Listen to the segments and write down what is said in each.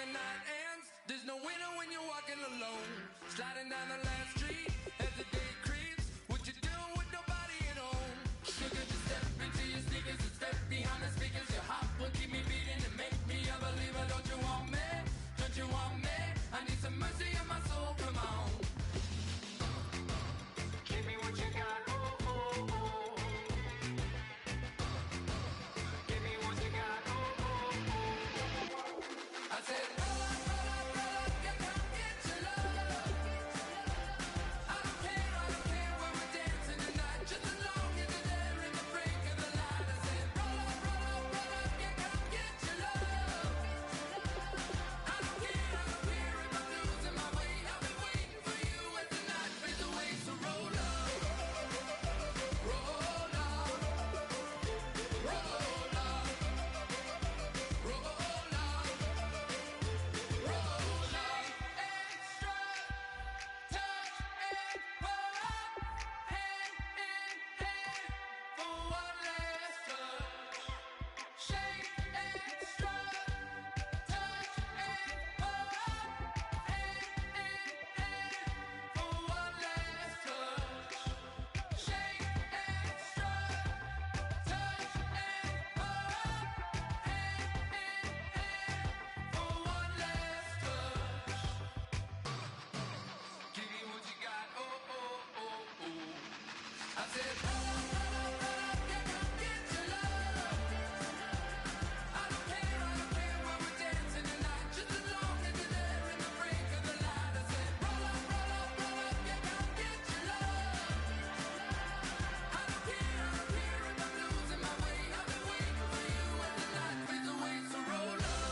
the night ends. There's no winner when you're walking alone. Sliding down the last street as the day creeps. What you doing with nobody at home? Sugar, just step into your sneakers and step behind the speakers. Your heart will keep me beating and make me a believer. Don't you want me? Don't you want me? I need some mercy in my soul. Come on. Give me what you got. Oh, oh, oh. Give me what you got. Oh, oh, oh. I said, roll up, yeah, come get your love. I don't care where we're dancing tonight. Just as long as you're there in the break of the light. I said, roll up, yeah, come get your love. I don't care if I'm losing my way. I've been waiting for you as the night fades away. So roll up, roll up, roll up, roll up, roll up. Extra, touch and pull up, hand in hand for one last touch. Shake extra, touch and pull up, hand in hand for one last touch. Shake extra, touch and pull up, hand in hand for one last touch. Give me what you got, oh, oh, oh, oh. I said, roll up, yeah, come get your love. I don't care where we're dancing tonight. Just as long as you're there in the break of the light. I said, roll up, yeah, come get your love. I don't care if I'm losing my way. I've been waiting for you as the night fades away. So roll up,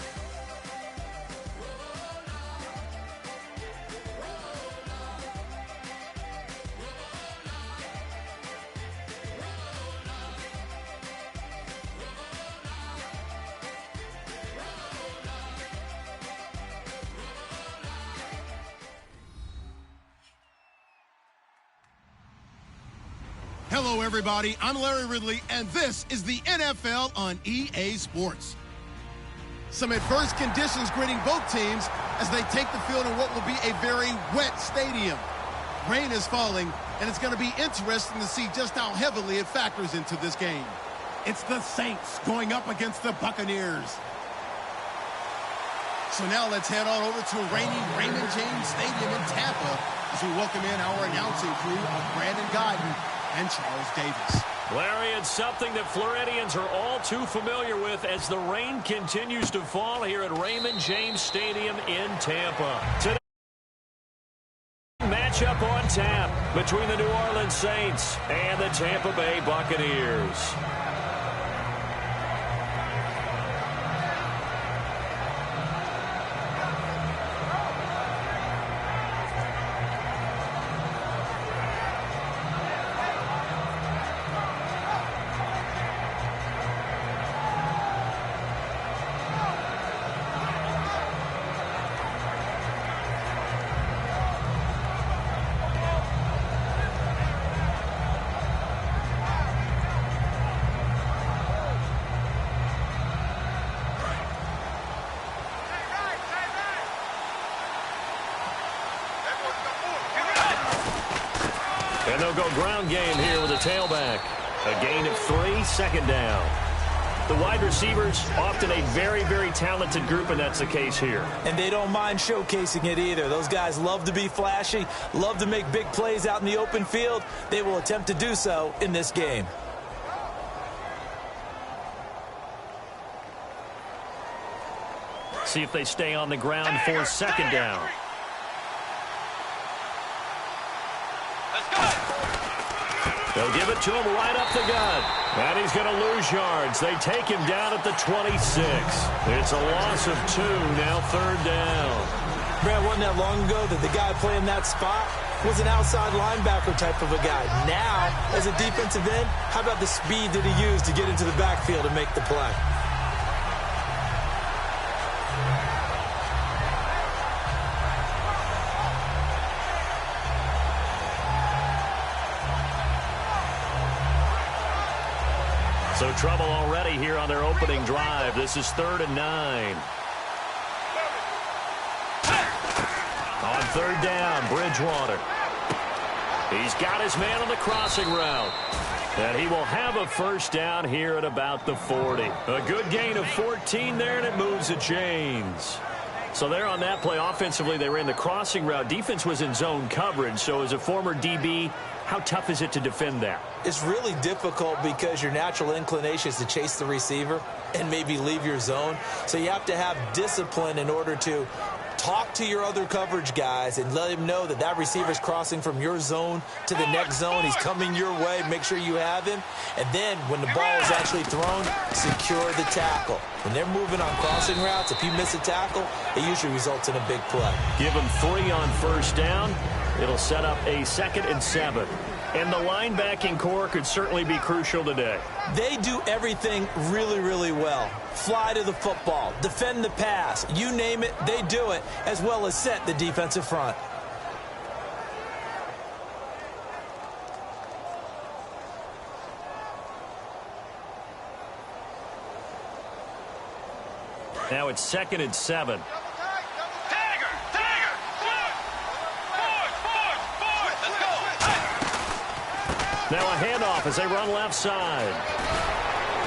roll up, roll Hello, everybody. I'm Larry Ridley, and this is the NFL on EA Sports. Some adverse conditions greeting both teams as they take the field in what will be a very wet stadium. Rain is falling, and it's going to be interesting to see just how heavily it factors into this game. It's the Saints going up against the Buccaneers. So now let's head on over to reigning Raymond James Stadium in Tampa as we welcome in our announcing crew of Brandon Godden and Charles Davis. Larry, it's something that Floridians are all too familiar with as the rain continues to fall here at Raymond James Stadium in Tampa. Today, matchup on tap between the New Orleans Saints and the Tampa Bay Buccaneers. And they'll go ground game here with a tailback. A gain of 3, second down. The wide receivers, often a very, very talented group, and that's the case here. And they don't mind showcasing it either. Those guys love to be flashy, love to make big plays out in the open field. They will attempt to do so in this game. See if they stay on the ground for second down. They'll give it to him right up the gut. And he's going to lose yards. They take him down at the 26. It's a loss of 2, now third down. Brad, wasn't that long ago that the guy playing that spot was an outside linebacker type of a guy. Now, as a defensive end, how about the speed that he used to get into the backfield and make the play? So trouble already here on their opening drive. This is 3rd and 9. third down, Bridgewater. He's got his man on the crossing route. And he will have a first down here at about the 40. A good gain of 14 there, and it moves the chains. So there on that play, offensively, they ran the crossing route. Defense was in zone coverage. So as a former DB, how tough is it to defend that? It's really difficult because your natural inclination is to chase the receiver and maybe leave your zone. So you have to have discipline in order to talk to your other coverage guys and let him know that that receiver's crossing from your zone to the next zone. He's coming your way. Make sure you have him. And then when the ball is actually thrown, secure the tackle. When they're moving on crossing routes, if you miss a tackle, it usually results in a big play. Give him 3 on first down. It'll set up a 2nd and 7. And the linebacking core could certainly be crucial today. They do everything really, really well. Fly to the football, defend the pass, you name it, they do it, as well as set the defensive front. Now it's 2nd and 7. Now a handoff as they run left side.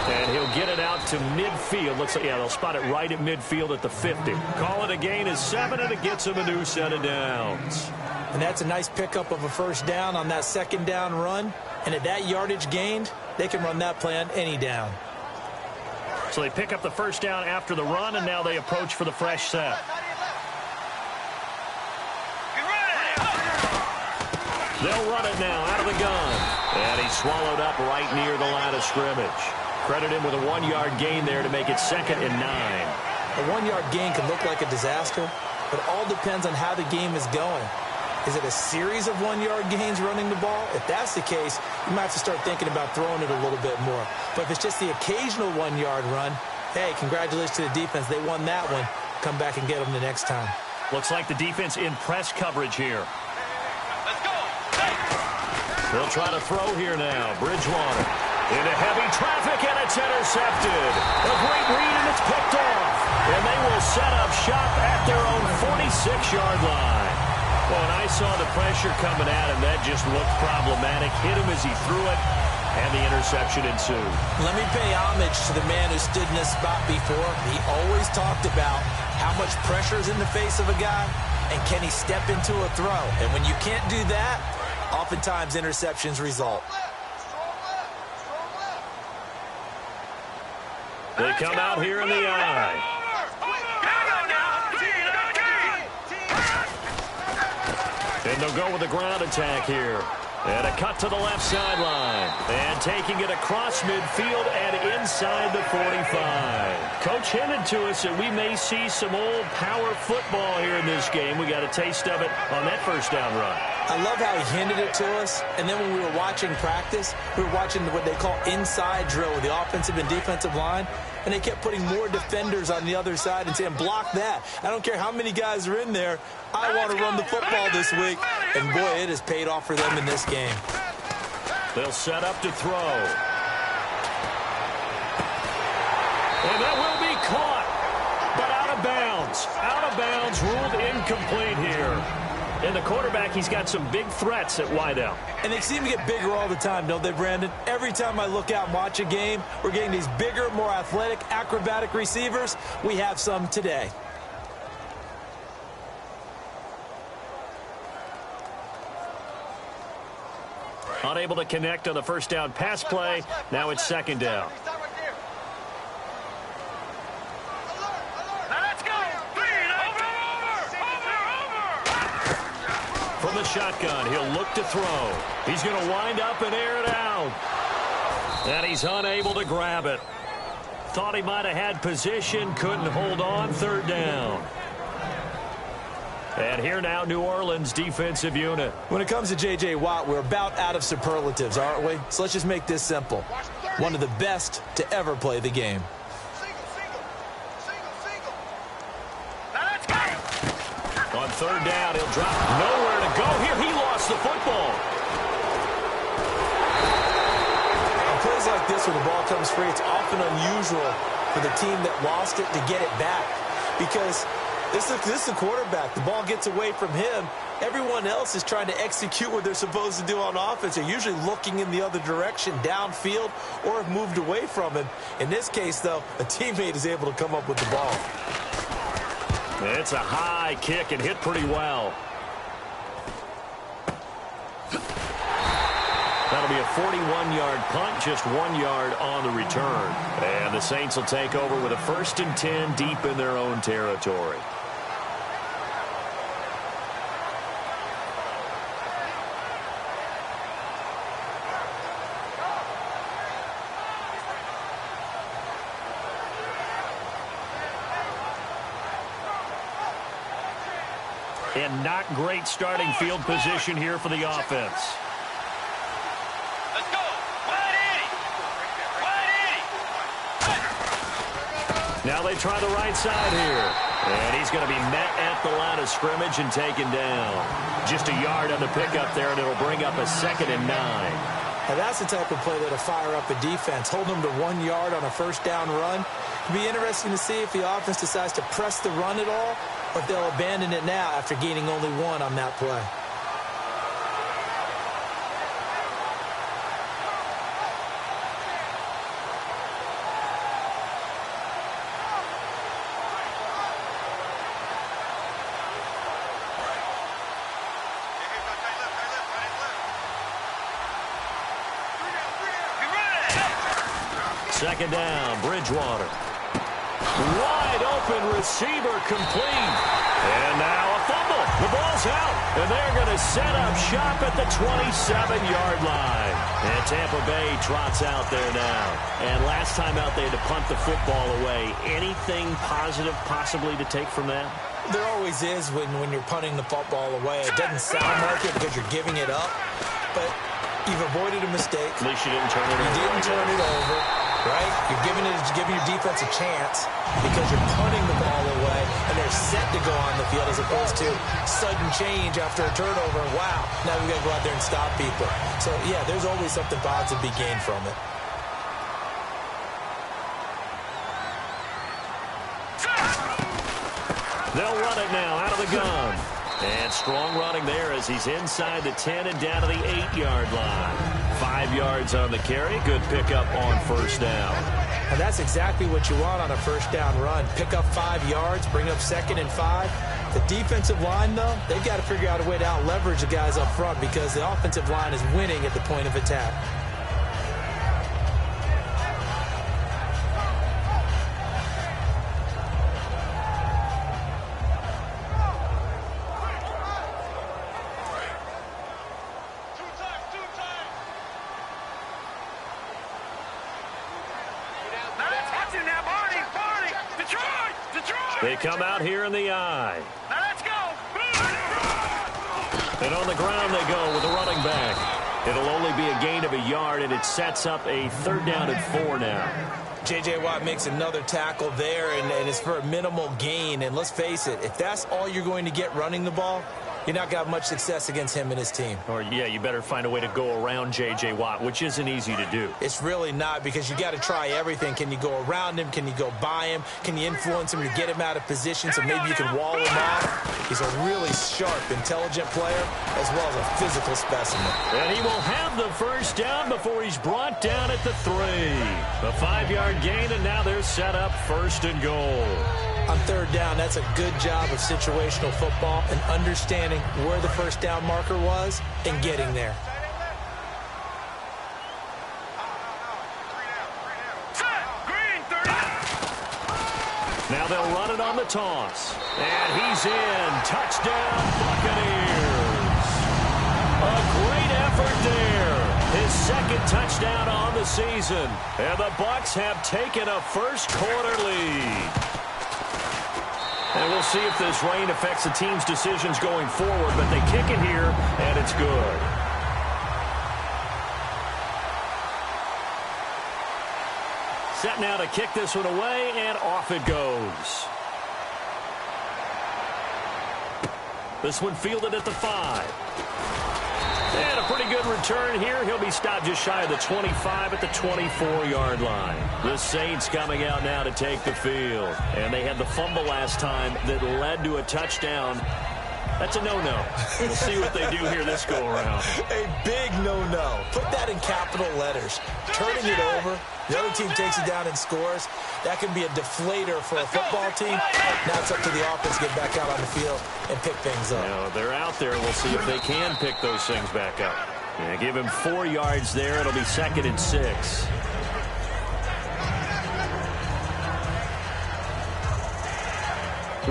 And he'll get it out to midfield. Looks like, yeah, they'll spot it right at midfield at the 50. Call it a gain of 7, and it gets him a new set of downs. And that's a nice pickup of a first down on that 2nd down run. And at that yardage gained, they can run that play on any down. So they pick up the first down after the run, and now they approach for the fresh set. They'll run it now out of the gun. And he's swallowed up right near the line of scrimmage. Credit him with a 1-yard gain there to make it 2nd and 9. A 1-yard gain can look like a disaster, but it all depends on how the game is going. Is it a series of 1-yard gains running the ball? If that's the case, you might have to start thinking about throwing it a little bit more. But if it's just the occasional 1-yard run, hey, congratulations to the defense. They won that one. Come back and get them the next time. Looks like the defense in press coverage here. They'll try to throw here now. Bridgewater into heavy traffic, and it's intercepted. A great read, and it's picked off. And they will set up shop at their own 46-yard line. Well, when I saw the pressure coming at him, that just looked problematic. Hit him as he threw it, and the interception ensued. Let me pay homage to the man who stood in this spot before. He always talked about how much pressure is in the face of a guy, and can he step into a throw. And when you can't do that, oftentimes interceptions result. They come out here in the eye. And they'll go with the ground attack here. And a cut to the left sideline. And taking it across midfield and inside the 45. Coach hinted to us that we may see some old power football here in this game. We got a taste of it on that first down run. I love how he hinted it to us, and then when we were watching practice, we were watching what they call inside drill with the offensive and defensive line, and they kept putting more defenders on the other side and saying, block that. I don't care how many guys are in there. I want to run the football this week. And, boy, it has paid off for them in this game. They'll set up to throw. And that will be caught, but out of bounds. Out of bounds, ruled incomplete here. And the quarterback, he's got some big threats at wideout. And they seem to get bigger all the time, don't they, Brandon? Every time I look out and watch a game, we're getting these bigger, more athletic, acrobatic receivers. We have some today. Unable to connect on the first down pass play. Now it's 2nd down. From the shotgun, he'll look to throw. He's going to wind up and air it out. And he's unable to grab it. Thought he might have had position, couldn't hold on. 3rd down. And here now, New Orleans defensive unit. When it comes to J.J. Watt, we're about out of superlatives, aren't we? So let's just make this simple. One of the best to ever play the game. On 3rd down, he'll drop. Nowhere to go here. He lost the football. On plays like this where the ball comes free, it's often unusual for the team that lost it to get it back. Because This is the quarterback. The ball gets away from him. Everyone else is trying to execute what they're supposed to do on offense. They're usually looking in the other direction, downfield, or have moved away from him. In this case, though, a teammate is able to come up with the ball. It's a high kick and hit pretty well. That'll be a 41-yard punt, just 1 yard on the return. And the Saints will take over with a 1st and 10 deep in their own territory. And not great starting field position here for the offense. Let's go. Wide 80. Now they try the right side here. And he's going to be met at the line of scrimmage and taken down. Just a yard on the pickup there, and it'll bring up a 2nd and 9. Now that's the type of play that'll fire up a defense. Hold them to 1 yard on a first down run. It'll be interesting to see if the offense decides to press the run at all, or if they'll abandon it now after gaining only 1 on that play. Second down, Bridgewater. Wide open receiver complete. And now a fumble. The ball's out. And they're going to set up shop at the 27-yard line. And Tampa Bay trots out there now. And last time out, they had to punt the football away. Anything positive possibly to take from that? There always is when you're punting the football away. It doesn't sound like it because you're giving it up. But you've avoided a mistake. At least you didn't turn it over. You didn't turn it over. Right? You're giving your defense a chance because you're punting the ball away and they're set to go on the field as opposed to sudden change after a turnover. Wow, now we've got to go out there and stop people. So, yeah, there's always something positive to be gained from it. They'll run it now out of the gun. And strong running there as he's inside the 10 and down to the 8-yard line. 5 yards on the carry. Good pickup on first down. And that's exactly what you want on a first down run. Pick up 5 yards, bring up 2nd and 5. The defensive line, though, they've got to figure out a way to out-leverage the guys up front because the offensive line is winning at the point of attack. They come out here in the eye. Now let's go. And on the ground they go with the running back. It'll only be a gain of a yard, and it sets up a 3rd down and 4 now. J.J. Watt makes another tackle there, and it's for a minimal gain. And let's face it, if that's all you're going to get running the ball, you're not going to have much success against him and his team. Or, yeah, you better find a way to go around J.J. Watt, which isn't easy to do. It's really not because you got to try everything. Can you go around him? Can you go by him? Can you influence him to get him out of position so maybe you can wall him off? He's a really sharp, intelligent player as well as a physical specimen. And he will have the first down before he's brought down at the 3. A 5-yard gain, and now they're set up 1st and goal. On 3rd down, that's a good job of situational football and understanding where the first down marker was and getting there. Now they'll run it on the toss. And he's in. Touchdown, Buccaneers. A great effort there. His 2nd touchdown on the season. And the Bucs have taken a first-quarter lead. And we'll see if this rain affects the team's decisions going forward, but they kick it here, and it's good. Set now to kick this one away, and off it goes. This one fielded at the 5. And a pretty good return here. He'll be stopped just shy of the 25 at the 24-yard line. The Saints coming out now to take the field. And they had the fumble last time that led to a touchdown. That's a no-no. We'll see what they do here this go-around. A big no-no. Put that in capital letters. Turning it over, the other team takes it down and scores. That can be a deflator for a football team. Now it's up to the offense to get back out on the field and pick things up. Now, they're out there. We'll see if they can pick those things back up. Yeah, give him 4 yards there. It'll be 2nd and 6.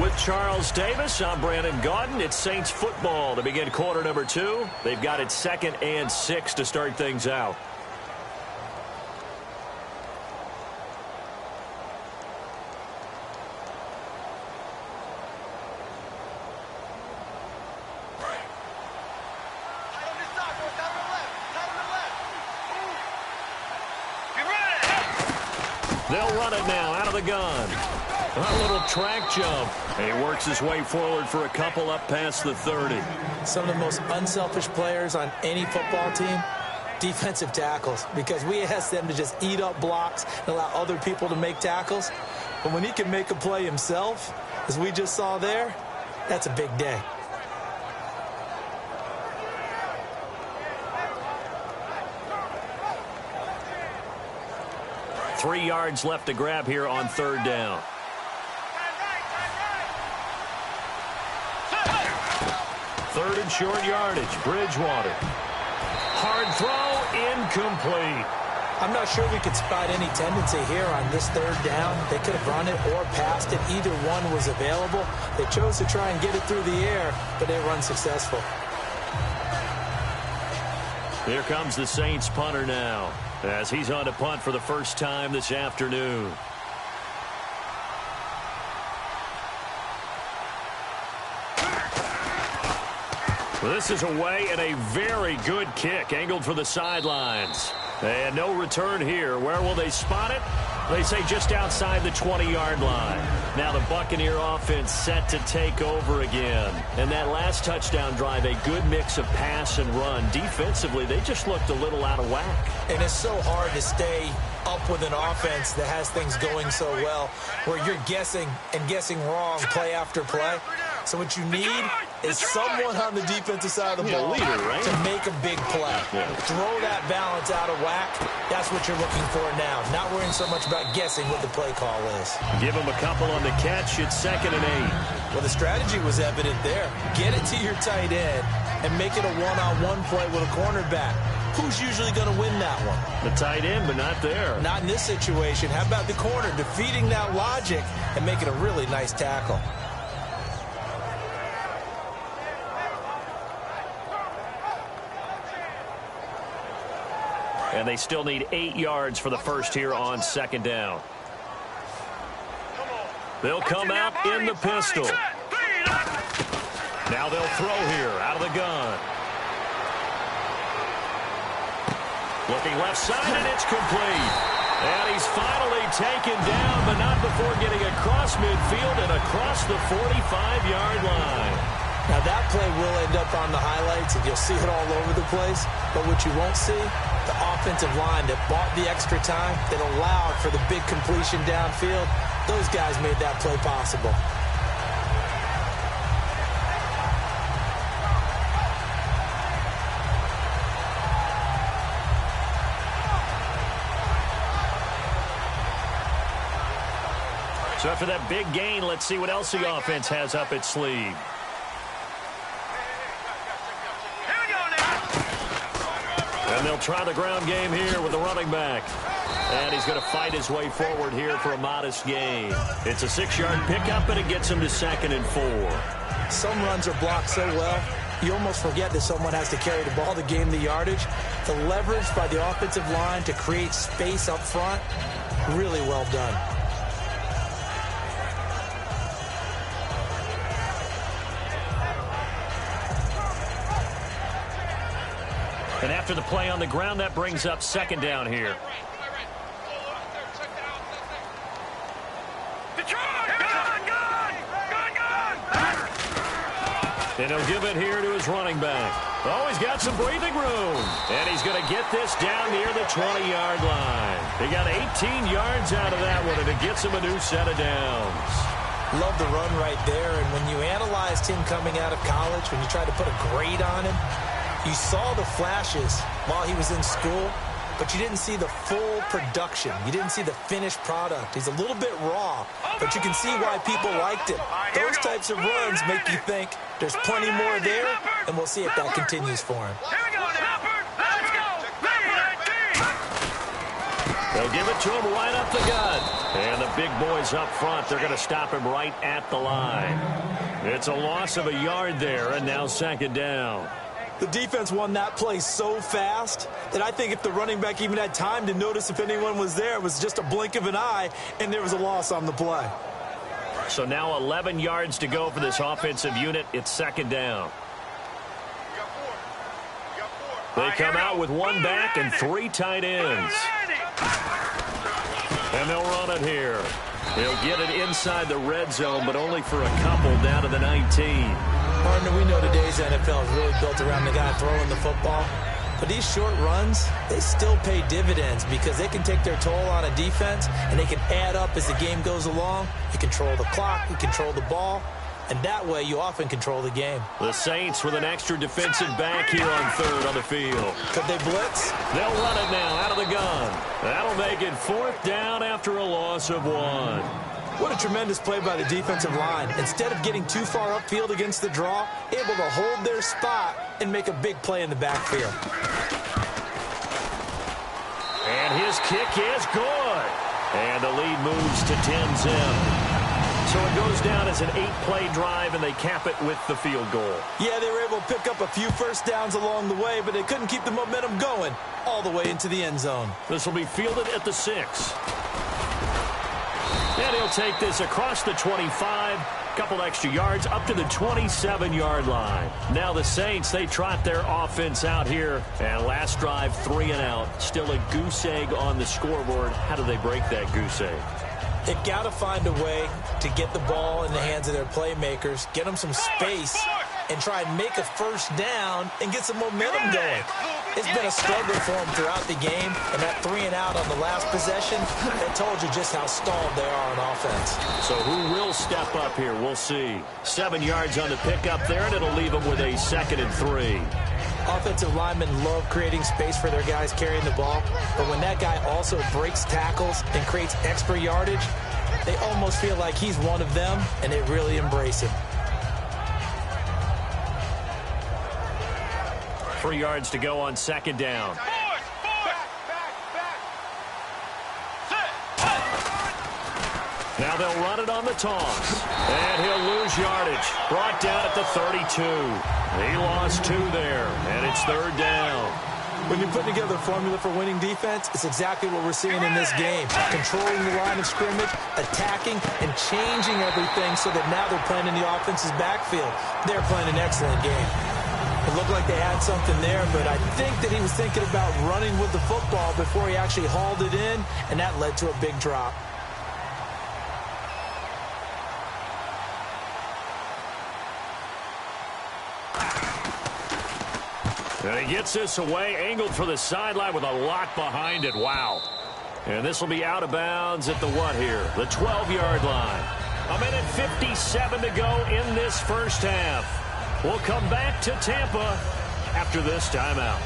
With Charles Davis, I'm Brandon Gaudin. It's Saints football to begin quarter number 2. They've got it 2nd and 6 to start things out. They'll run it now out of the gun. A little track jump. He works his way forward for a couple up past the 30. Some of the most unselfish players on any football team, defensive tackles, because we ask them to just eat up blocks and allow other people to make tackles. But when he can make a play himself, as we just saw there, that's a big day. Three yards left to grab here on 3rd down. Third and short yardage. Bridgewater. Hard throw, incomplete. I'm not sure we could spot any tendency here on this 3rd down. They could have run it or passed it. Either one was available. They chose to try and get it through the air, but they were unsuccessful. Here comes the Saints punter now, as he's on to punt for the first time this afternoon. This is away and a very good kick, angled for the sidelines. And no return here. Where will they spot it? They say just outside the 20-yard line. Now the Buccaneer offense set to take over again. And that last touchdown drive, a good mix of pass and run. Defensively, they just looked a little out of whack. And it's so hard to stay up with an offense that has things going so well, where you're guessing and guessing wrong play after play. So what you need is someone on the defensive side of the ball leader, right? to make a big play. Yeah. Throw that balance out of whack. That's what you're looking for now. Not worrying so much about guessing what the play call is. Give him a couple on the catch. It's 2nd and 8. Well, the strategy was evident there. Get it to your tight end and make it a one-on-one play with a cornerback. Who's usually going to win that one? The tight end, but not there. Not in this situation. How about the corner defeating that logic and making a really nice tackle? And they still need 8 yards for the first here on 2nd down. They'll come out in the pistol. Now they'll throw here out of the gun. Looking left side, and it's complete. And he's finally taken down, but not before getting across midfield and across the 45-yard line. Now that play will end up on the highlights, and you'll see it all over the place. But what you won't see, the offensive line that bought the extra time, that allowed for the big completion downfield, those guys made that play possible. So after that big gain, let's see what else the offense has up its sleeve. And they'll try the ground game here with the running back. And he's going to fight his way forward here for a modest gain. It's a 6-yard pickup, and it gets him to 2nd and 4. Some runs are blocked so well, you almost forget that someone has to carry the ball to gain the yardage. The leverage by the offensive line to create space up front, really well done. And after the play on the ground, that brings up 2nd down here. And he'll give it here to his running back. Oh, he's got some breathing room. And he's going to get this down near the 20-yard line. He got 18 yards out of that one, and it gets him a new set of downs. Love the run right there. And when you analyzed him coming out of college, when you tried to put a grade on him, you saw the flashes while he was in school, but you didn't see the full production. You didn't see the finished product. He's a little bit raw, but you can see why people liked him. Those types of runs make you think there's plenty more there, and we'll see if that continues for him. Here we go now. Let's go. They'll give it to him right up the gut. And the big boys up front, they're going to stop him right at the line. It's a loss of a yard there, and now second down. The defense won that play so fast that I think if the running back even had time to notice if anyone was there, it was just a blink of an eye, and there was a loss on the play. So now 11 yards to go for this offensive unit. It's second down. They come out with one back and three tight ends. And they'll run it here. They'll get it inside the red zone, but only for a couple down to the 19. Partner, we know today's NFL is really built around the guy throwing the football. But these short runs, they still pay dividends because they can take their toll on a defense, and they can add up as the game goes along. You control the clock, you control the ball, and that way you often control the game. The Saints with an extra defensive back here on third on the field. Could they blitz? They'll run it now out of the gun. That'll make it fourth down after a loss of one. What a tremendous play by the defensive line. Instead of getting too far upfield against the draw, able to hold their spot and make a big play in the backfield. And his kick is good. And the lead moves to 10-zip. So it goes down as an 8-play drive, and they cap it with the field goal. Yeah, they were able to pick up a few first downs along the way, but they couldn't keep the momentum going all the way into the end zone. This will be fielded at the 6. And he'll take this across the 25, couple extra yards up to the 27-yard line. Now the Saints, they trot their offense out here. And last drive, 3 and out. Still a goose egg on the scoreboard. How do they break that goose egg? They've got to find a way to get the ball in the hands of their playmakers, get them some space, and try and make a first down and get some momentum going. It's been a struggle for them throughout the game, and that 3 and out on the last possession, that told you just how stalled they are on offense. So who will step up here? We'll see. 7 yards on the pickup there, and it'll leave them with a 2nd and 3. Offensive linemen love creating space for their guys carrying the ball, but when that guy also breaks tackles and creates extra yardage, they almost feel like he's one of them, and they really embrace him. 3 yards to go on second down. Now they'll run it on the toss. And he'll lose yardage. Brought down at the 32. He lost 2 there, and it's third down. When you put together a formula for winning defense, it's exactly what we're seeing in this game. Controlling the line of scrimmage, attacking, and changing everything so that now they're playing in the offense's backfield. They're playing an excellent game. It looked like they had something there, but I think that he was thinking about running with the football before he actually hauled it in, and that led to a big drop. And he gets this away, angled for the sideline with a lot behind it. Wow. And this will be out of bounds at the what here? The 12-yard line. 1:57 to go in this first half. We'll come back to Tampa after this timeout.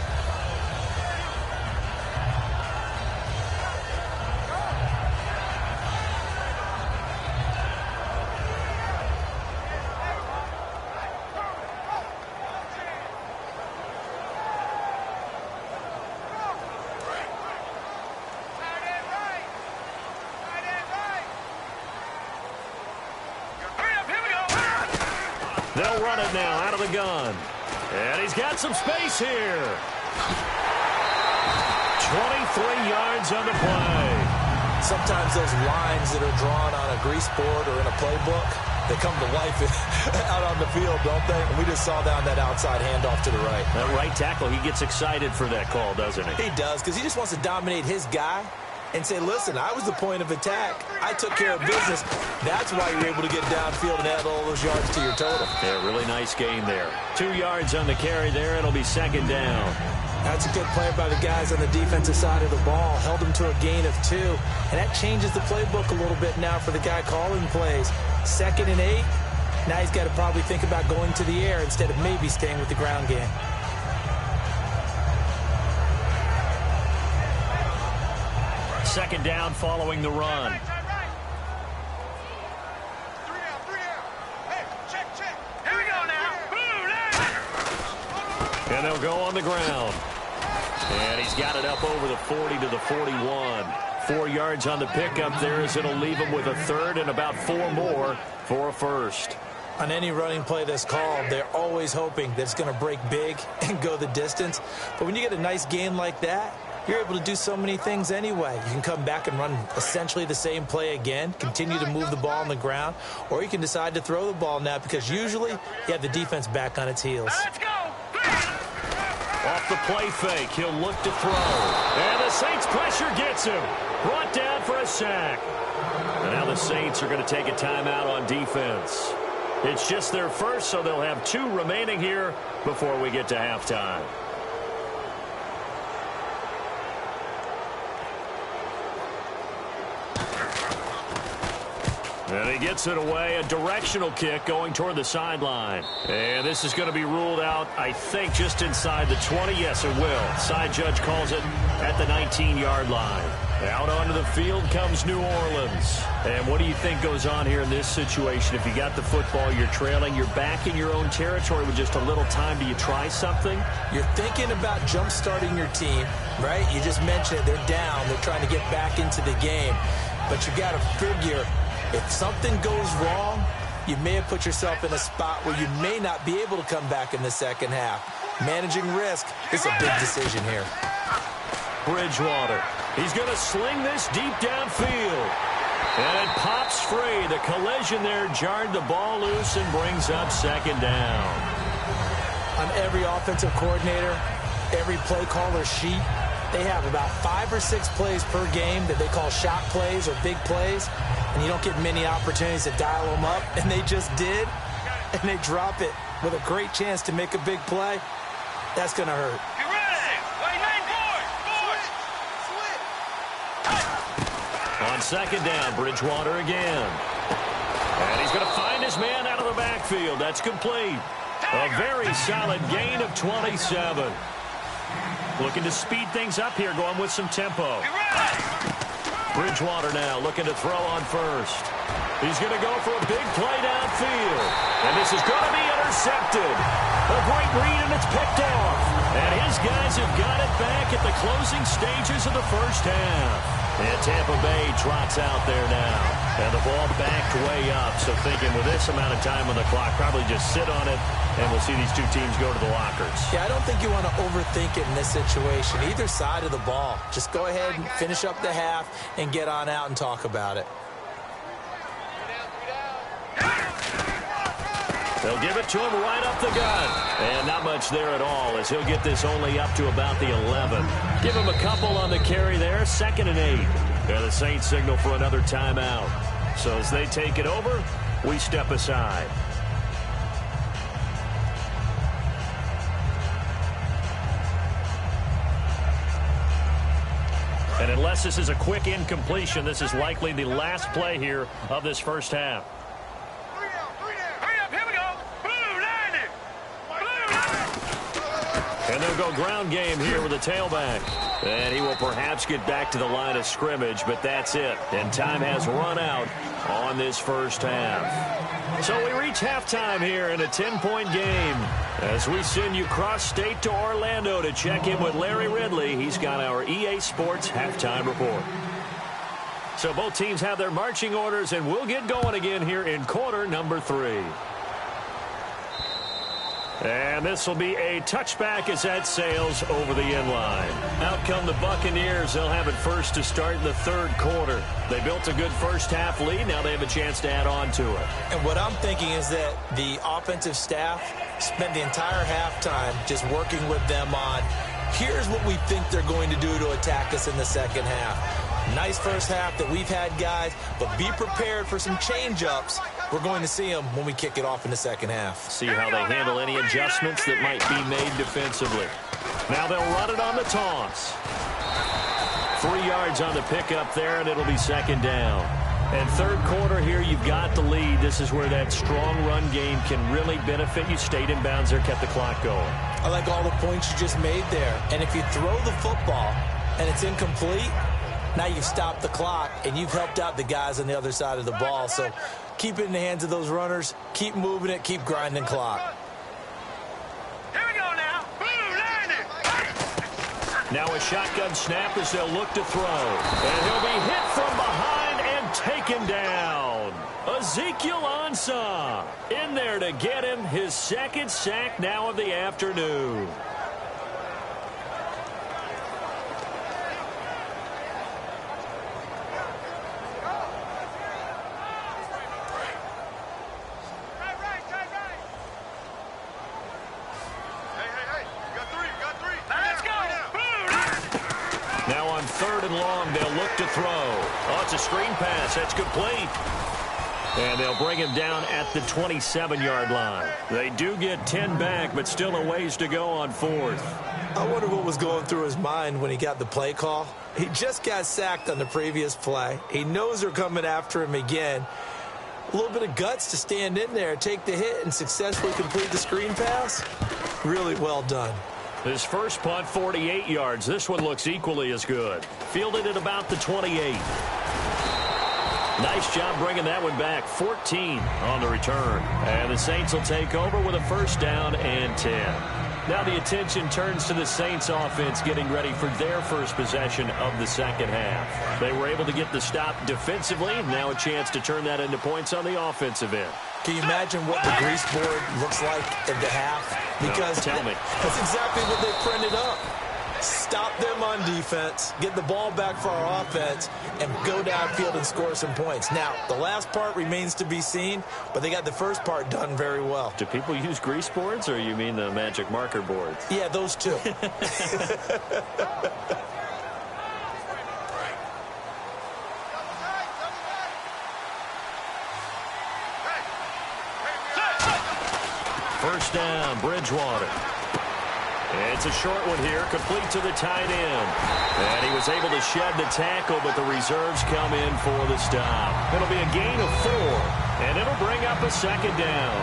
They'll run it now out of the gun. And he's got some space here. 23 yards on the play. Sometimes those lines that are drawn on a grease board or in a playbook, they come to life out on the field, don't they? And we just saw down that outside handoff to the right. That right tackle, he gets excited for that call, doesn't he? He does, because he just wants to dominate his guy and say, listen, I was the point of attack. I took care of business. That's why you're able to get downfield and add all those yards to your total. Yeah, really nice gain there. 2 yards on the carry there. It'll be second down. That's a good play by the guys on the defensive side of the ball. Held them to a gain of 2. And that changes the playbook a little bit now for the guy calling plays. 2nd and 8. Now he's got to probably think about going to the air instead of maybe staying with the ground game. Second down following the run. Here we go now. And they'll go on the ground. And he's got it up over the 40 to the 41. 4 yards on the pickup there as it'll leave him with a third and about 4 more for a first. On any running play that's called, they're always hoping that it's going to break big and go the distance. But when you get a nice gain like that, you're able to do so many things anyway. You can come back and run essentially the same play again, continue to move the ball on the ground, or you can decide to throw the ball now because usually you have the defense back on its heels. Let's go. Off the play fake, he'll look to throw. And the Saints pressure gets him. Brought down for a sack. And now the Saints are going to take a timeout on defense. It's just their first, so they'll have 2 remaining here before we get to halftime. And he gets it away, a directional kick going toward the sideline. And this is going to be ruled out, I think, just inside the 20. Yes, it will. Side judge calls it at the 19-yard line. Out onto the field comes New Orleans. And what do you think goes on here in this situation? If you got the football, you're trailing, you're back in your own territory with just a little time. Do you try something? You're thinking about jump-starting your team, right? You just mentioned it. They're down. They're trying to get back into the game. But you got to figure, if something goes wrong, you may have put yourself in a spot where you may not be able to come back in the second half. Managing risk is a big decision here. Bridgewater. He's going to sling this deep downfield. And it pops free. The collision there jarred the ball loose and brings up second down. On every offensive coordinator, every play caller sheet, they have about 5 or 6 plays per game that they call shot plays or big plays. And you don't get many opportunities to dial them up. And they just did. And they drop it with a great chance to make a big play. That's going to hurt. Get ready. Wait, main board. On second down, Bridgewater again. And he's going to find his man out of the backfield. That's complete. A very solid gain of 27. Looking to speed things up here, going with some tempo. Get ready. Bridgewater now looking to throw on first. He's going to go for a big play downfield. And this is going to be intercepted. A great read, and it's picked off. And his guys have got it back at the closing stages of the first half. And Tampa Bay trots out there now. And the ball backed way up. So thinking with this amount of time on the clock, probably just sit on it, and we'll see these 2 teams go to the lockers. Yeah, I don't think you want to overthink it in this situation. Either side of the ball. Just go ahead and finish up the half and get on out and talk about it. They'll give it to him right up the gut. And not much there at all as he'll get this only up to about the 11. Give him a couple on the carry there. 2nd and 8. And the Saints signal for another timeout. So as they take it over, we step aside. And unless this is a quick incompletion, this is likely the last play here of this first half. Hurry up. Here we go. Blue 90. And they'll go ground game here with a tailback. And he will perhaps get back to the line of scrimmage, but that's it. And time has run out on this first half. So we reach halftime here in a 10-point game as we send you cross-state to Orlando to check in with Larry Ridley. He's got our EA Sports halftime report. So both teams have their marching orders, and we'll get going again here in quarter number 3. And this will be a touchback as that sails over the end line. Out come the Buccaneers. They'll have it first to start in the third quarter. They built a good first half lead. Now they have a chance to add on to it. And what I'm thinking is that the offensive staff spent the entire halftime just working with them on, here's what we think they're going to do to attack us in the second half. Nice first half that we've had, guys, but be prepared for some change-ups. We're going to see them when we kick it off in the second half. See how they handle any adjustments that might be made defensively. Now they'll run it on the toss. 3 yards on the pickup there, and it'll be second down. And third quarter here, you've got the lead. This is where that strong run game can really benefit you. Stayed in bounds there, kept the clock going. I like all the points you just made there. And if you throw the football and it's incomplete, now you've stopped the clock and you've helped out the guys on the other side of the ball. So keep it in the hands of those runners. Keep moving it. Keep grinding clock. Here we go now. Now a shotgun snap as they'll look to throw. And he'll be hit from behind and taken down. Ezekiel Ansah in there to get him his second sack now of the afternoon. Third and long, they'll look to throw. Oh, it's a screen pass. That's complete. And they'll bring him down at the 27-yard line. They do get 10 back, but still a ways to go on fourth. I wonder what was going through his mind when he got the play call. He just got sacked on the previous play. He knows they're coming after him again. A little bit of guts to stand in there, take the hit, and successfully complete the screen pass. Really well done. His first punt, 48 yards. This one looks equally as good. Fielded at about the 28. Nice job bringing that one back. 14 on the return. And the Saints will take over with a first down and 10. Now the attention turns to the Saints offense getting ready for their first possession of the second half. They were able to get the stop defensively. Now a chance to turn that into points on the offensive end. Can you imagine what the grease board looks like at the half? Because no, tell me. That's exactly what they printed up. Stop them on defense, get the ball back for our offense, and go downfield and score some points. Now, the last part remains to be seen, but they got the first part done very well. Do people use grease boards, or you mean the magic marker boards? Yeah, those two. First down, Bridgewater. It's a short one here, complete to the tight end. And he was able to shed the tackle, but the reserves come in for the stop. It'll be a gain of 4, and it'll bring up a second down.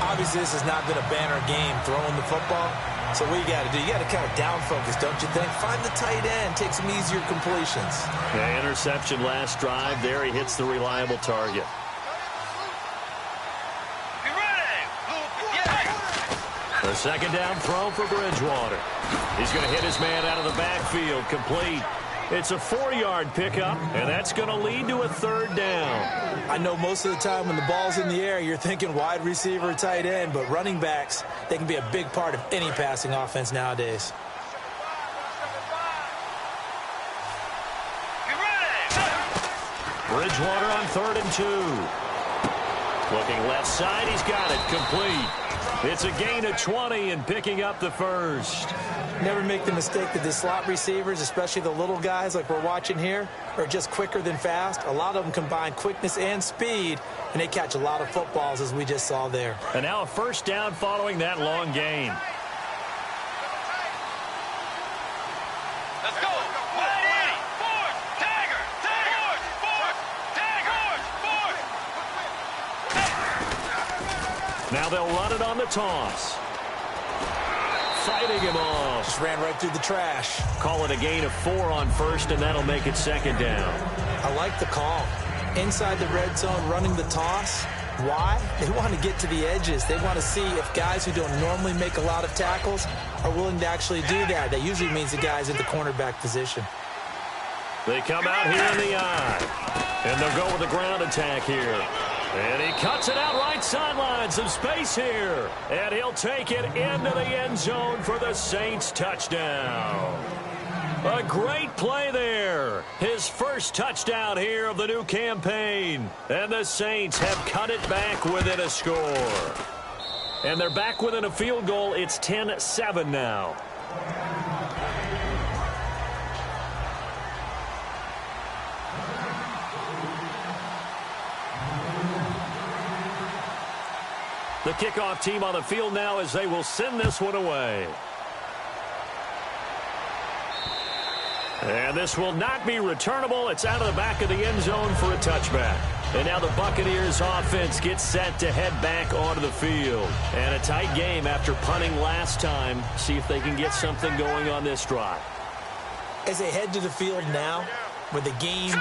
Obviously, this has not been a banner game throwing the football. So what you got to do, you got to kind of down focus, don't you think? Find the tight end, take some easier completions. Yeah, interception last drive. There he hits the reliable target. The second down throw for Bridgewater. He's going to hit his man out of the backfield, complete. It's a 4-yard pickup, and that's going to lead to a third down. I know most of the time when the ball's in the air, you're thinking wide receiver, tight end, but running backs, they can be a big part of any passing offense nowadays. Bridgewater on 3rd and 2. Looking left side, he's got it, complete. It's a gain of 20 and picking up the first. Never make the mistake that the slot receivers, especially the little guys like we're watching here, are just quicker than fast. A lot of them combine quickness and speed, and they catch a lot of footballs, as we just saw there. And now a first down following that long gain. Let's go. 180. Forward. Tagger. Forward. Tagger. Forward. Now they'll run it on the toss. Fighting him off. Just ran right through the trash. Call it a gain of 4 on first, and that'll make it second down. I like the call. Inside the red zone, running the toss. Why? They want to get to the edges. They want to see if guys who don't normally make a lot of tackles are willing to actually do that. That usually means the guys at the cornerback position. They come out here in the eye, and they'll go with a ground attack here. And he cuts it out right sideline. Some space here. And he'll take it into the end zone for the Saints touchdown. A great play there. His first touchdown here of the new campaign. And the Saints have cut it back within a score. And they're back within a field goal. It's 10-7 now. The kickoff team on the field now as they will send this one away. And this will not be returnable. It's out of the back of the end zone for a touchback. And now the Buccaneers offense gets set to head back onto the field. And a tight game after punting last time. See if they can get something going on this drive. As they head to the field now, with the game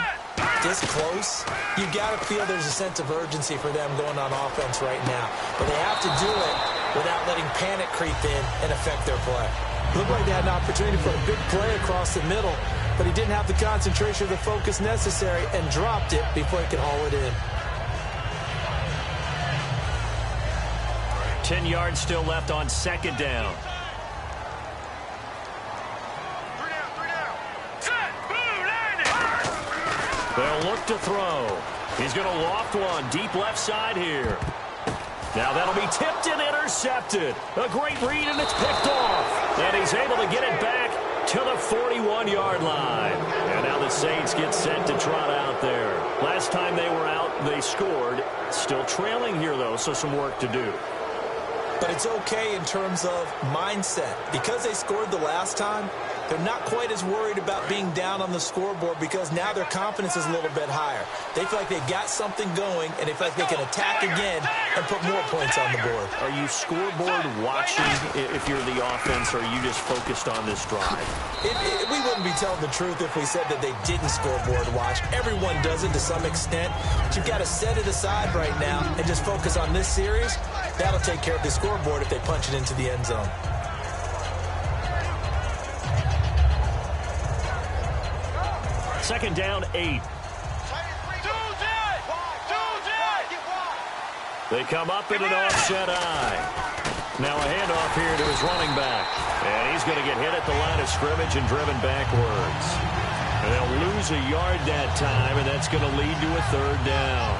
this close, you've got to feel there's a sense of urgency for them going on offense right now. But they have to do it without letting panic creep in and affect their play. Looked like they had an opportunity for a big play across the middle, but he didn't have the concentration or the focus necessary and dropped it before he could haul it in. 10 yards still left on second down. They'll look to throw. He's going to loft one deep left side here. Now that'll be tipped and intercepted. A great read, and it's picked off. And he's able to get it back to the 41-yard line. And now the Saints get set to trot out there. Last time they were out, they scored. Still trailing here, though, so some work to do. But it's okay in terms of mindset. Because they scored the last time, they're not quite as worried about being down on the scoreboard because now their confidence is a little bit higher. They feel like they've got something going, and they feel like they can attack again and put more points on the board. Are you scoreboard watching if you're the offense, or are you just focused on this drive? We wouldn't be telling the truth if we said that they didn't scoreboard watch. Everyone does it to some extent. But you've got to set it aside right now and just focus on this series. That'll take care of the scoreboard if they punch it into the end zone. Second down, 8. They come up in an offset eye. Now a handoff here to his running back. And he's going to get hit at the line of scrimmage and driven backwards. And they'll lose a yard that time, and that's going to lead to a third down.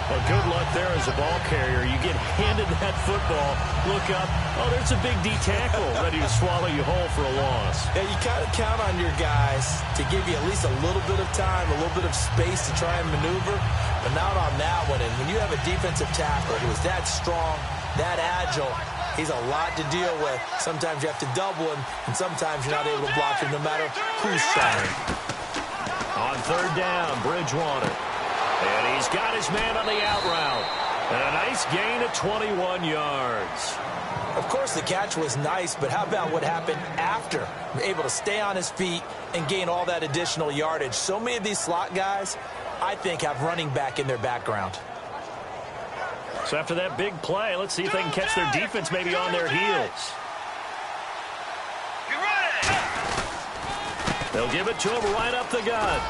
Well, good luck there as a ball carrier. You get handed that football, look up, oh, there's a big D tackle ready to swallow you whole for a loss. Yeah, you kind of count on your guys to give you at least a little bit of time, a little bit of space to try and maneuver, but not on that one. And when you have a defensive tackle who is that strong, that agile, he's a lot to deal with. Sometimes you have to double him, and sometimes you're not able to block him no matter who's trying. On third down, Bridgewater. And he's got his man on the out route. And a nice gain of 21 yards. Of course, the catch was nice, but how about what happened after? Able to stay on his feet and gain all that additional yardage. So many of these slot guys, I think, have running back in their background. So after that big play, let's see if they can catch their defense maybe on their heels. They'll give it to him right up the gut.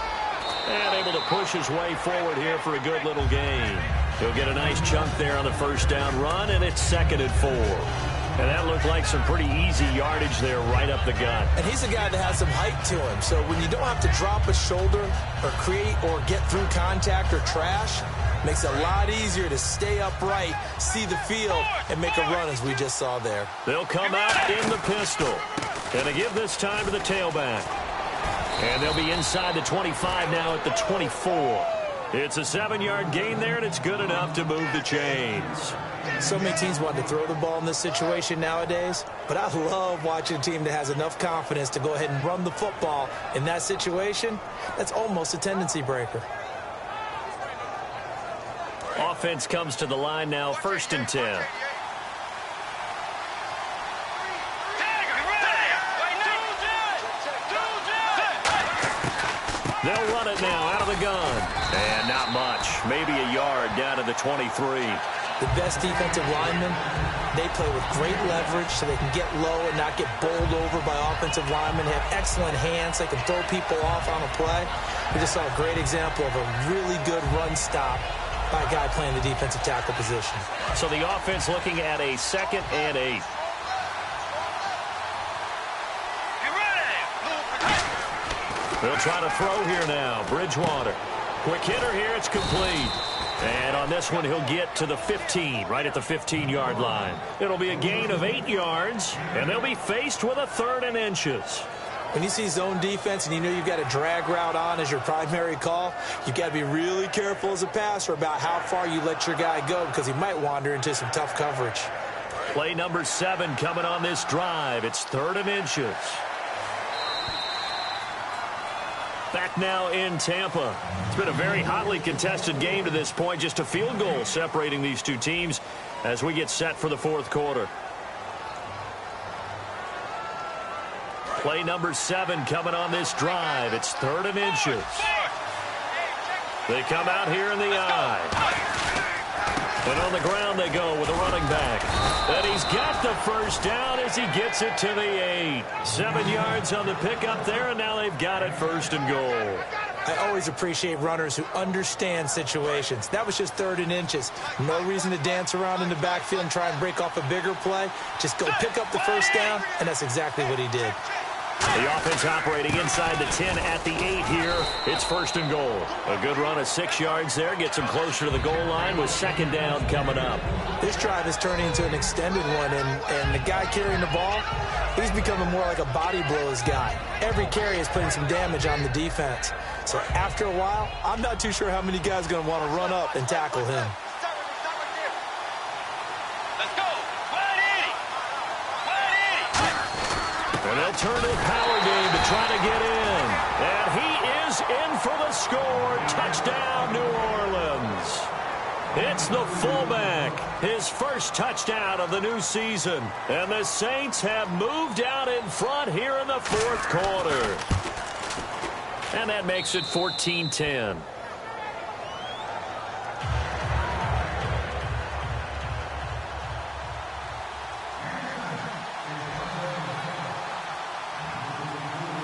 And able to push his way forward here for a good little gain. He'll get a nice chunk there on the first down run, and it's 2nd and 4. And that looked like some pretty easy yardage there right up the gut. And he's a guy that has some height to him. So when you don't have to drop a shoulder or create or get through contact or trash, makes it a lot easier to stay upright, see the field, and make a run as we just saw there. They'll come out in the pistol. And they give this time to the tailback. And they'll be inside the 25 now at the 24. It's a 7-yard gain there, and it's good enough to move the chains. So many teams want to throw the ball in this situation nowadays, but I love watching a team that has enough confidence to go ahead and run the football in that situation. That's almost a tendency breaker. Offense comes to the line now, 1st and 10. They'll run it now out of the gun. And not much. Maybe a yard down to the 23. The best defensive linemen, they play with great leverage so they can get low and not get bowled over by offensive linemen. They have excellent hands. They can throw people off on a play. We just saw a great example of a really good run stop by a guy playing the defensive tackle position. So the offense looking at a 2nd and 8. They'll try to throw here now. Bridgewater. Quick hitter here. It's complete. And on this one, he'll get to the 15, right at the 15-yard line. It'll be a gain of 8 yards, and they'll be faced with a 3rd and inches. When you see zone defense and you know you've got a drag route on as your primary call, you've got to be really careful as a passer about how far you let your guy go because he might wander into some tough coverage. Play number 7 coming on this drive. It's 3rd and inches. Back now in Tampa. It's been a very hotly contested game to this point. Just a field goal separating these two teams as we get set for the 4th quarter. Play number 7 coming on this drive. It's 3rd and inches. They come out here in the eye. And on the ground they go with a running back. And he's got the first down as he gets it to the 8. 7 yards on the pickup there, and now they've got it 1st and goal. I always appreciate runners who understand situations. That was just 3rd and inches. No reason to dance around in the backfield and try and break off a bigger play. Just go pick up the first down, and that's exactly what he did. The offense operating inside the 10 at the 8 here. It's 1st and goal. A good run of 6 yards there. Gets him closer to the goal line with 2nd down coming up. This drive is turning into an extended one, and the guy carrying the ball, he's becoming more like a body blows guy. Every carry is putting some damage on the defense. So after a while, I'm not too sure how many guys are going to want to run up and tackle him. And they'll turn to the power game to try to get in. And he is in for the score. Touchdown, New Orleans. It's the fullback. His first touchdown of the new season. And the Saints have moved out in front here in the 4th quarter. And that makes it 14-10.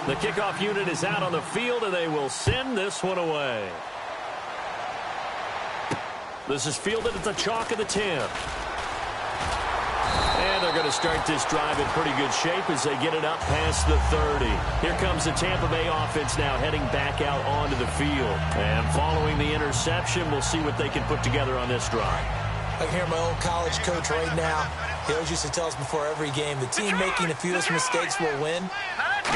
The kickoff unit is out on the field, and they will send this one away. This is fielded at the chalk of the 10. And they're going to start this drive in pretty good shape as they get it up past the 30. Here comes the Tampa Bay offense now heading back out onto the field. And following the interception, we'll see what they can put together on this drive. I can hear my old college coach right now. He always used to tell us before every game, the team making the fewest mistakes will win.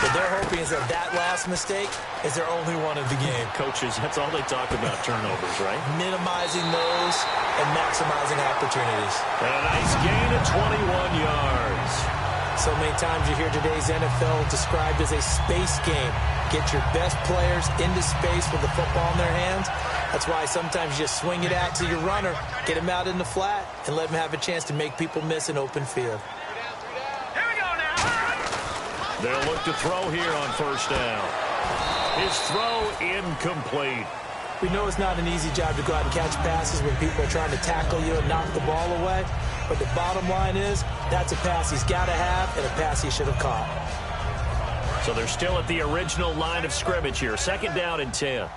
What they're hoping is that last mistake is their only one of the game. Coaches, that's all they talk about, turnovers, right? Minimizing those and maximizing opportunities. And a nice gain of 21 yards. So many times you hear today's NFL described as a space game. Get your best players into space with the football in their hands. That's why sometimes you just swing it out to your runner, get him out in the flat, and let him have a chance to make people miss an open field. They'll look to throw here on 1st down. His throw incomplete. We know it's not an easy job to go out and catch passes when people are trying to tackle you and knock the ball away. But the bottom line is, that's a pass he's got to have and a pass he should have caught. So they're still at the original line of scrimmage here. 2nd down and 10.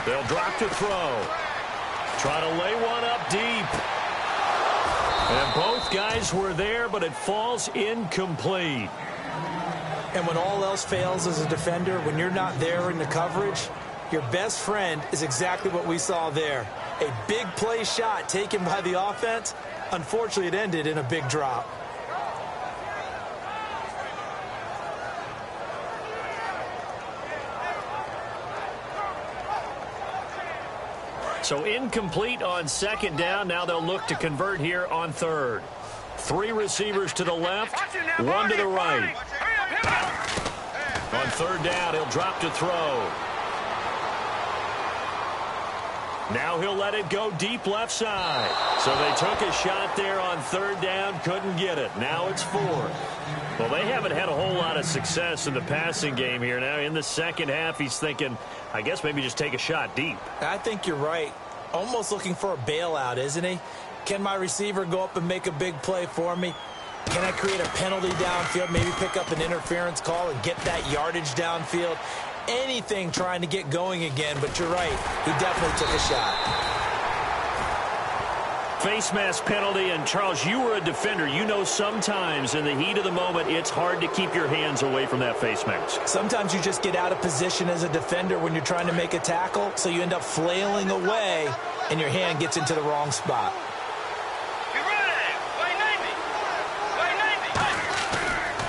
They'll drop to throw. Try to lay one up deep. And both guys were there, but it falls incomplete. And when all else fails as a defender, when you're not there in the coverage, your best friend is exactly what we saw there. A big play shot taken by the offense. Unfortunately, it ended in a big drop. So incomplete on 2nd down. Now they'll look to convert here on 3rd. 3 receivers to the left, 1 to the right. On 3rd down, he'll drop to throw. Now he'll let it go deep left side. So they took a shot there on 3rd down, couldn't get it. Now it's 4th. Well, they haven't had a whole lot of success in the passing game here. Now in the second half, he's thinking, I guess maybe just take a shot deep. I think you're right. Almost looking for a bailout, isn't he? Can my receiver go up and make a big play for me? Can I create a penalty downfield, maybe pick up an interference call and get that yardage downfield? Anything trying to get going again, but you're right. He definitely took a shot. Face mask penalty, and Charles, you were a defender. You know sometimes in the heat of the moment, it's hard to keep your hands away from that face mask. Sometimes you just get out of position as a defender when you're trying to make a tackle, so you end up flailing away, and your hand gets into the wrong spot.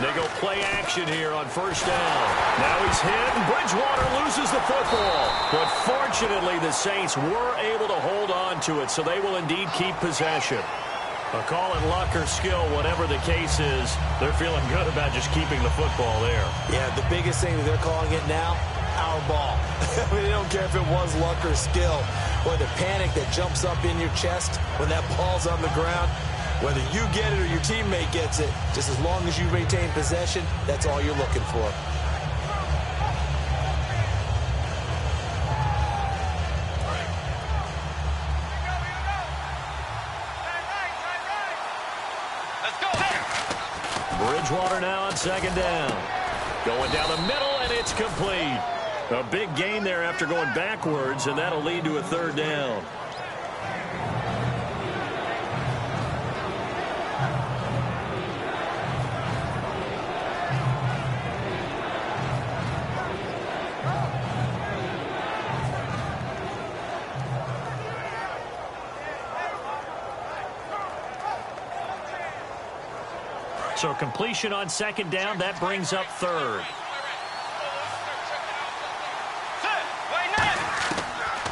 They go play action here on first down. Now he's hit, and Bridgewater loses the football. But fortunately, the Saints were able to hold on to it, so they will indeed keep possession. A call it luck or skill, whatever the case is, they're feeling good about just keeping the football there. Yeah, the biggest thing that they're calling it now, our ball. I mean, they don't care if it was luck or skill, or the panic that jumps up in your chest when that ball's on the ground. Whether you get it or your teammate gets it, just as long as you retain possession, that's all you're looking for. Bridgewater now on second down. Going down the middle, and it's complete. A big gain there after going backwards, and that'll lead to a third down. So completion on second down, that brings up third.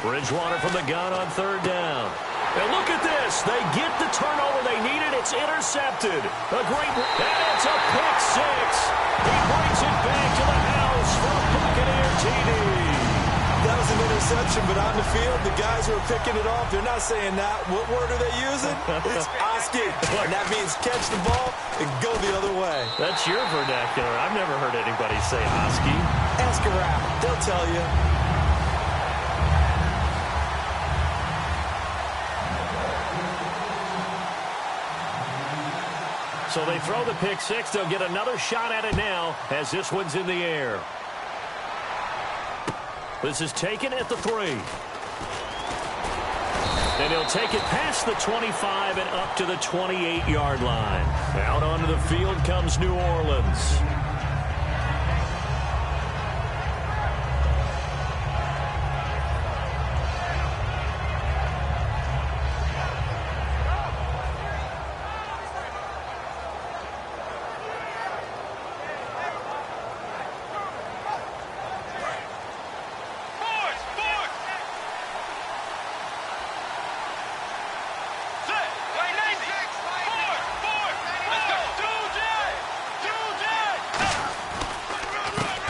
Bridgewater from the gun on third down. And look at this. They get the turnover they needed. It's intercepted. A great, and it's a pick six. He brings it back to the house for a Buccaneer TD. That was an interception, but on the field, the guys who are picking it off, they're not saying that. What word are they using? It's Oski. And that means catch the ball and go the other way. That's your vernacular. I've never heard anybody say Oski. Ask around. They'll tell you. So they throw the pick six. They'll get another shot at it now as this one's in the air. This is taken at the 3. And he'll take it past the 25 and up to the 28-yard line. Out onto the field comes New Orleans.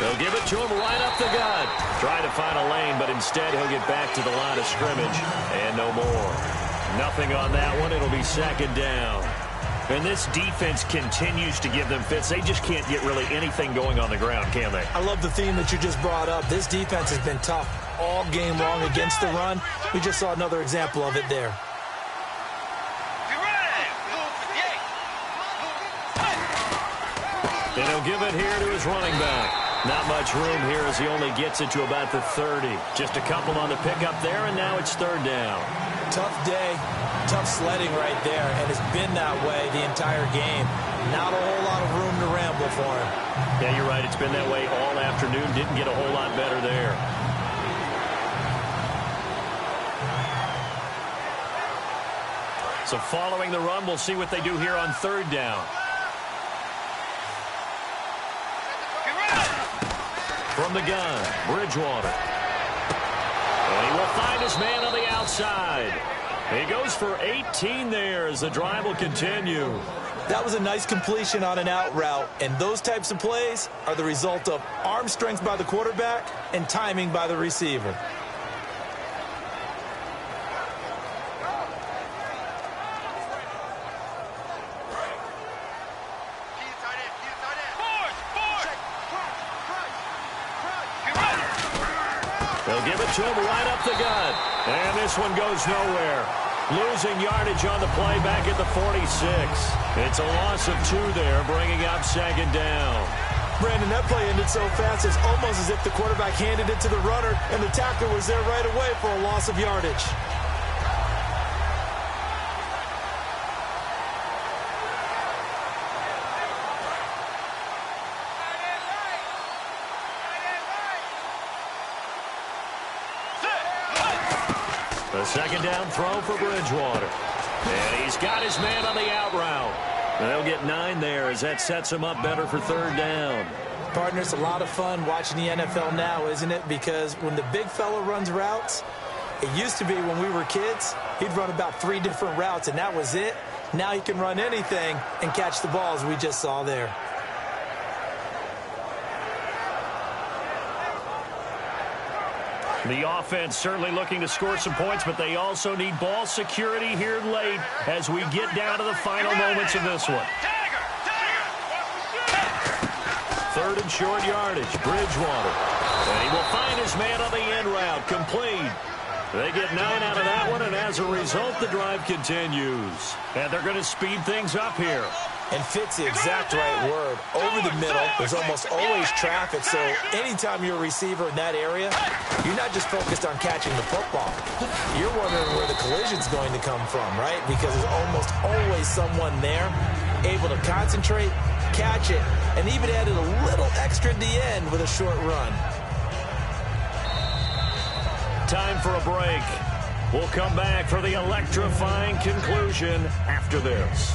They'll give it to him right up the gut. Trying to find a lane, but instead he'll get back to the line of scrimmage. And no more. Nothing on that one. It'll be second down. And this defense continues to give them fits. They just can't get really anything going on the ground, can they? I love the theme that you just brought up. This defense has been tough all game long against the run. We just saw another example of it there. And he'll give it here to his running back. Not much room here as he only gets it to about the 30. Just a couple on the pickup there, and now it's third down. Tough day, tough sledding right there, and it's been that way the entire game. Not a whole lot of room to ramble for him. Yeah, you're right. It's been that way all afternoon. Didn't get a whole lot better there. So following the run, we'll see what they do here on third down. From the gun, Bridgewater. And he will find his man on the outside. He goes for 18 there as the drive will continue. That was a nice completion on an out route, and those types of plays are the result of arm strength by the quarterback and timing by the receiver. They'll give it to him right up the gut. And this one goes nowhere. Losing yardage on the play back at the 46. It's a loss of 2 there, bringing up second down. Brandon, that play ended so fast, it's almost as if the quarterback handed it to the runner, and the tackler was there right away for a loss of yardage. A second down throw for Bridgewater. And he's got his man on the out route. They'll get 9 there as that sets them up better for third down. Partner, it's a lot of fun watching the NFL now, isn't it? Because when the big fella runs routes, it used to be when we were kids, he'd run about 3 different routes, and that was it. Now he can run anything and catch the balls we just saw there. The offense certainly looking to score some points, but they also need ball security here late as we get down to the final moments of this one. Third and short yardage, Bridgewater. And he will find his man on the end route, complete. They get 9 out of that one, and as a result, the drive continues. And they're going to speed things up here. And fits the exact right word. Over the middle, there's almost always traffic, so anytime you're a receiver in that area, you're not just focused on catching the football. You're wondering where the collision's going to come from, right? Because there's almost always someone there able to concentrate, catch it, and even added a little extra at the end with a short run. Time for a break. We'll come back for the electrifying conclusion after this.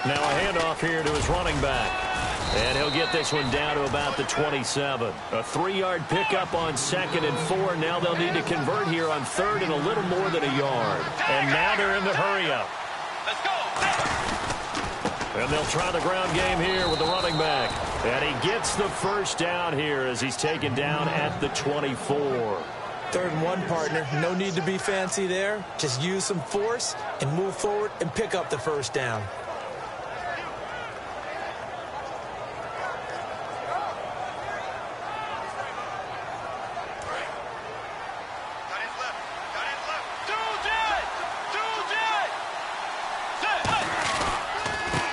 Now a handoff here to his running back. And he'll get this one down to about the 27. A 3-yard pickup on 2nd and 4. Now they'll need to convert here on 3rd and a little more than a yard. And now they're in the hurry-up. Let's go. And they'll try the ground game here with the running back. And he gets the first down here as he's taken down at the 24. 3rd and 1, partner. No need to be fancy there. Just use some force and move forward and pick up the first down.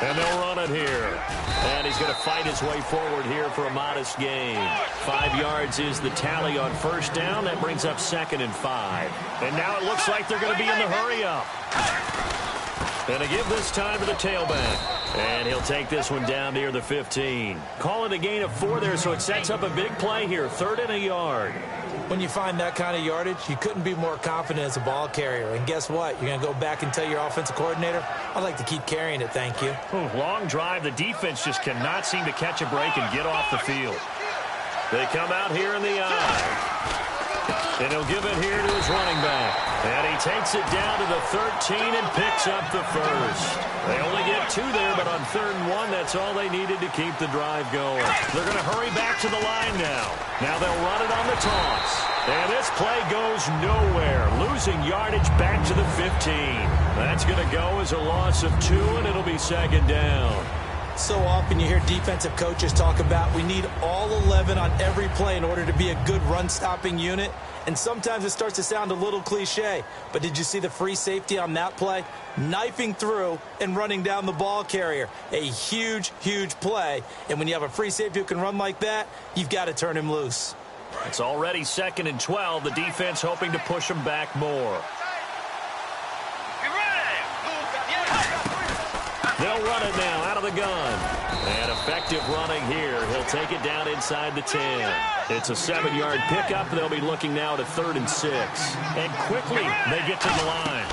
And they'll run it here. And he's going to fight his way forward here for a modest gain. 5 yards is the tally on first down. That brings up 2nd and 5. And now it looks like they're going to be in the hurry-up. And to give this time to the tailback. And he'll take this one down near the 15. Call it a gain of 4 there, so it sets up a big play here. 3rd and a yard. When you find that kind of yardage, you couldn't be more confident as a ball carrier. And guess what? You're going to go back and tell your offensive coordinator, I'd like to keep carrying it, thank you. Long drive. The defense just cannot seem to catch a break and get off the field. They come out here in the eye. And he'll give it here to his running back. And he takes it down to the 13 and picks up the first. They only get 2 there, but on 3rd and 1, that's all they needed to keep the drive going. They're going to hurry back to the line now. Now they'll run it on the toss. And this play goes nowhere. Losing yardage back to the 15. That's going to go as a loss of 2, and it'll be 2nd down. So often you hear defensive coaches talk about we need all 11 on every play in order to be a good run-stopping unit. And sometimes it starts to sound a little cliche. But did you see the free safety on that play? Knifing through and running down the ball carrier. A huge, huge play. And when you have a free safety who can run like that, you've got to turn him loose. It's already 2nd and 12. The defense hoping to push him back more. They'll run it now out of the gun. And effective running here. He'll take it down inside the 10. It's a 7-yard pickup. They'll be looking now to 3rd and 6. And quickly they get to the line.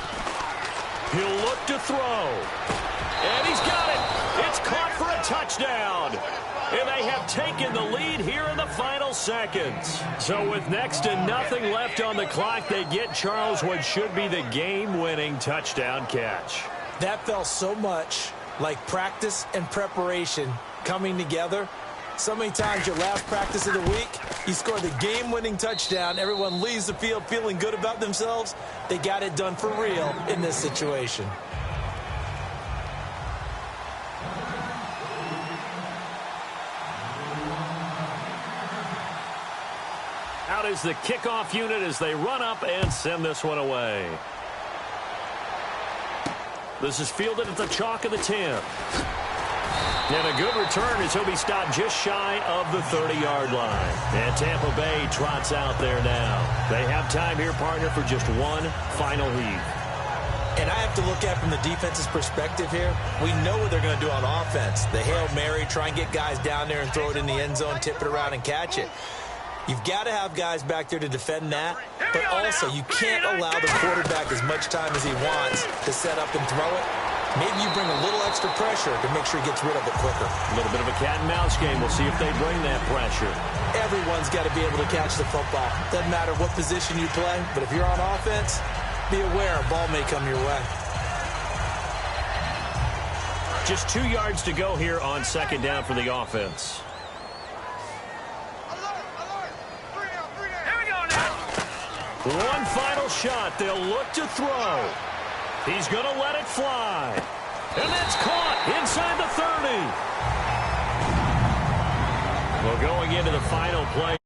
He'll look to throw. And he's got it. It's caught for a touchdown. And they have taken the lead here in the final seconds. So with next to nothing left on the clock, they get Charles what should be the game-winning touchdown catch. That felt so much like practice and preparation coming together. So many times your last practice of the week, you score the game-winning touchdown. Everyone leaves the field feeling good about themselves. They got it done for real in this situation. Out is the kickoff unit as they run up and send this one away. This is fielded at the chalk of the 10. And a good return as he'll be stopped just shy of the 30-yard line. And Tampa Bay trots out there now. They have time here, partner, for just one final heave. And I have to look at from the defense's perspective here. We know what they're going to do on offense. The Hail Mary, try and get guys down there and throw it in the end zone, tip it around and catch it. You've got to have guys back there to defend that, but also you can't allow the quarterback as much time as he wants to set up and throw it. Maybe you bring a little extra pressure to make sure he gets rid of it quicker. A little bit of a cat and mouse game. We'll see if they bring that pressure. Everyone's got to be able to catch the football. Doesn't matter what position you play, but if you're on offense, be aware a ball may come your way. Just 2 yards to go here on second down for the offense. One final shot. They'll look to throw. He's going to let it fly. And that's caught inside the 30. Well, going into the final play